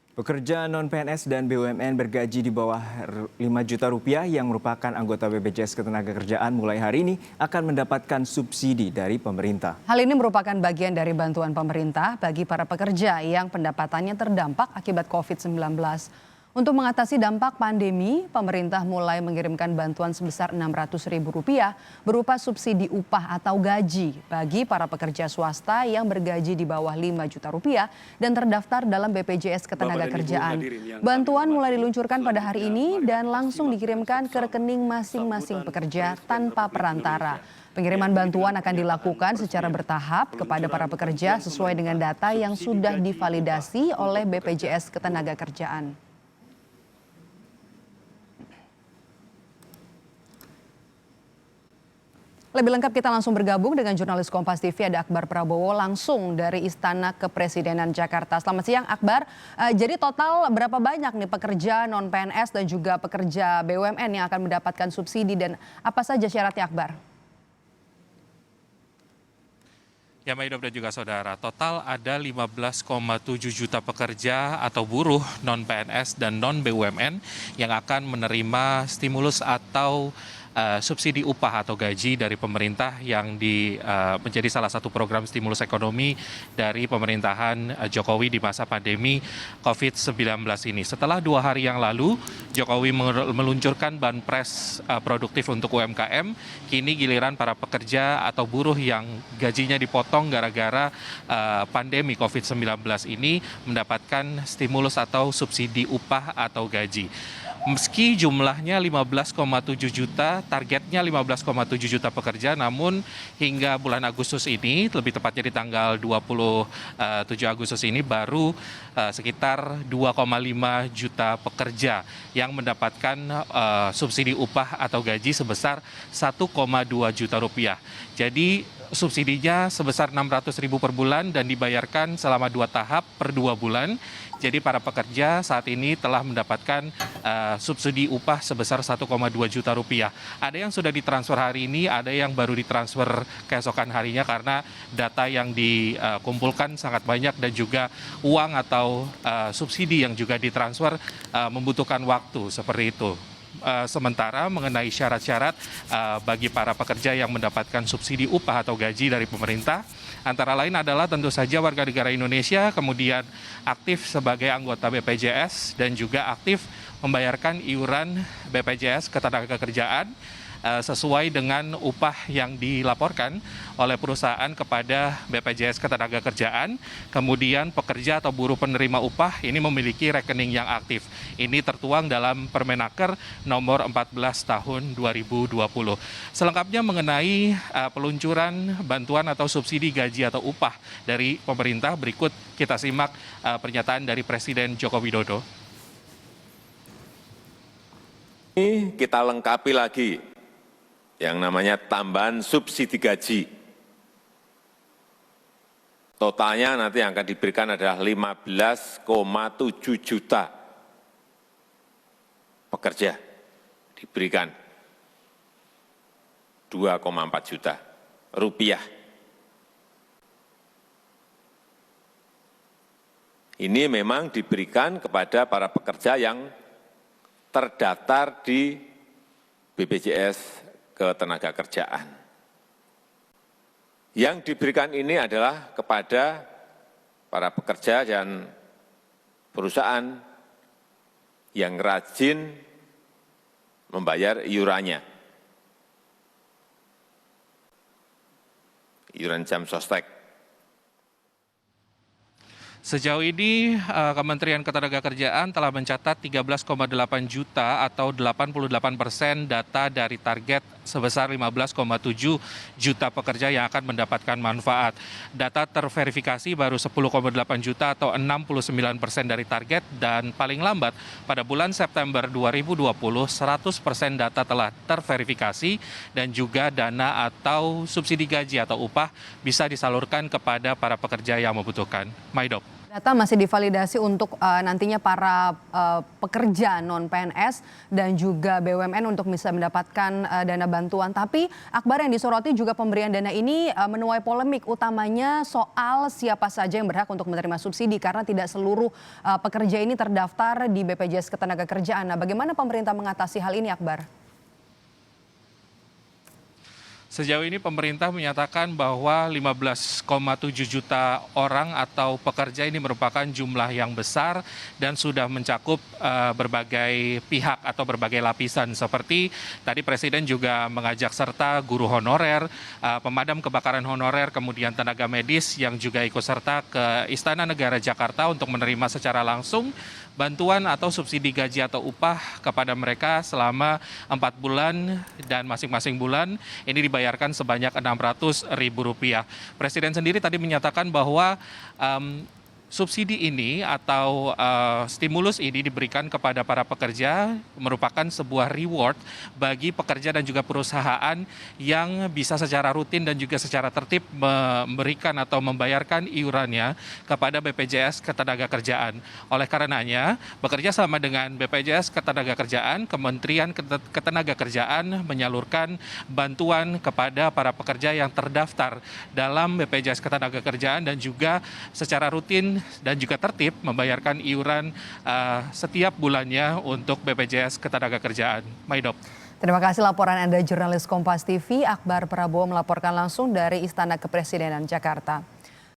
Pekerja non-PNS dan BUMN bergaji di bawah 5 juta rupiah yang merupakan anggota BPJS Ketenagakerjaan mulai hari ini akan mendapatkan subsidi dari pemerintah. Hal ini merupakan bagian dari bantuan pemerintah bagi para pekerja yang pendapatannya terdampak akibat COVID-19. Untuk mengatasi dampak pandemi, pemerintah mulai mengirimkan bantuan sebesar Rp600.000 berupa subsidi upah atau gaji bagi para pekerja swasta yang bergaji di bawah 5 juta rupiah dan terdaftar dalam BPJS Ketenagakerjaan. Bantuan mulai diluncurkan pada hari ini dan langsung dikirimkan ke rekening masing-masing pekerja tanpa perantara. Pengiriman bantuan akan dilakukan secara bertahap kepada para pekerja sesuai dengan data yang sudah divalidasi oleh BPJS Ketenagakerjaan. Lebih lengkap kita langsung bergabung dengan jurnalis Kompas TV ada Akbar Prabowo langsung dari Istana Kepresidenan Jakarta. Selamat siang Akbar. Jadi total berapa banyak nih pekerja non-PNS dan juga pekerja BUMN yang akan mendapatkan subsidi dan apa saja syaratnya Akbar? Ya Maidop dan juga saudara, total ada 15,7 juta pekerja atau buruh non-PNS dan non-BUMN yang akan menerima stimulus atau subsidi upah atau gaji dari pemerintah yang menjadi salah satu program stimulus ekonomi dari pemerintahan Jokowi di masa pandemi COVID-19 ini. Setelah 2 hari yang lalu, Jokowi meluncurkan banpres produktif untuk UMKM, kini giliran para pekerja atau buruh yang gajinya dipotong gara-gara pandemi COVID-19 ini mendapatkan stimulus atau subsidi upah atau gaji. Meski jumlahnya 15,7 juta, targetnya 15,7 juta pekerja, namun hingga bulan Agustus ini, lebih tepatnya di tanggal 27 Agustus ini, baru sekitar 2,5 juta pekerja yang mendapatkan subsidi upah atau gaji sebesar 1,2 juta rupiah. Jadi subsidinya sebesar Rp600.000 per bulan dan dibayarkan selama 2 tahap per 2 bulan. Jadi para pekerja saat ini telah mendapatkan subsidi upah sebesar 1,2 juta rupiah. Ada yang sudah ditransfer hari ini, ada yang baru ditransfer keesokan harinya karena data yang dikumpulkan sangat banyak dan juga uang atau subsidi yang juga ditransfer membutuhkan waktu seperti itu. Sementara mengenai syarat-syarat bagi para pekerja yang mendapatkan subsidi upah atau gaji dari pemerintah, antara lain adalah tentu saja warga negara Indonesia, kemudian aktif sebagai anggota BPJS dan juga aktif membayarkan iuran BPJS Ketenagakerjaan sesuai dengan upah yang dilaporkan oleh perusahaan kepada BPJS Ketenagakerjaan. Kemudian pekerja atau buruh penerima upah ini memiliki rekening yang aktif. Ini tertuang dalam Permenaker nomor 14 tahun 2020. Selengkapnya mengenai peluncuran bantuan atau subsidi gaji atau upah dari pemerintah, berikut kita simak pernyataan dari Presiden Joko Widodo. Ini kita lengkapi lagi yang namanya tambahan subsidi gaji. Totalnya nanti yang akan diberikan adalah 15,7 juta pekerja diberikan 2,4 juta rupiah. Ini memang diberikan kepada para pekerja yang terdaftar di BPJS Ketenagakerjaan. Yang diberikan ini adalah kepada para pekerja dan perusahaan yang rajin membayar iurannya. Iuran jam sostek. Sejauh ini Kementerian Ketenagakerjaan telah mencatat 13,8 juta atau 88% data dari target sebesar 15,7 juta pekerja yang akan mendapatkan manfaat. Data terverifikasi baru 10,8 juta atau 69% dari target dan paling lambat pada bulan September 2020 100% data telah terverifikasi dan juga dana atau subsidi gaji atau upah bisa disalurkan kepada para pekerja yang membutuhkan. Maidop. Data masih divalidasi untuk nantinya para pekerja non-PNS dan juga BUMN untuk bisa mendapatkan dana bantuan. Tapi Akbar, yang disoroti juga pemberian dana ini menuai polemik, utamanya soal siapa saja yang berhak untuk menerima subsidi karena tidak seluruh pekerja ini terdaftar di BPJS Ketenagakerjaan. Nah, bagaimana pemerintah mengatasi hal ini, Akbar? Sejauh ini pemerintah menyatakan bahwa 15,7 juta orang atau pekerja ini merupakan jumlah yang besar dan sudah mencakup berbagai pihak atau berbagai lapisan, seperti tadi Presiden juga mengajak serta guru honorer, pemadam kebakaran honorer, kemudian tenaga medis yang juga ikut serta ke Istana Negara Jakarta untuk menerima secara langsung bantuan atau subsidi gaji atau upah kepada mereka selama 4 bulan, dan masing-masing bulan ini dibayarkan sebanyak Rp600.000. Presiden sendiri tadi menyatakan bahwa subsidi ini atau stimulus ini diberikan kepada para pekerja merupakan sebuah reward bagi pekerja dan juga perusahaan yang bisa secara rutin dan juga secara tertib memberikan atau membayarkan iurannya kepada BPJS Ketenagakerjaan. Oleh karenanya, bekerja sama dengan BPJS Ketenagakerjaan, Kementerian Ketenagakerjaan menyalurkan bantuan kepada para pekerja yang terdaftar dalam BPJS Ketenagakerjaan dan juga secara rutin dan juga tertib membayarkan iuran setiap bulannya untuk BPJS Ketenagakerjaan. Maidop. Terima kasih laporan Anda, jurnalis Kompas TV Akbar Prabowo melaporkan langsung dari Istana Kepresidenan Jakarta.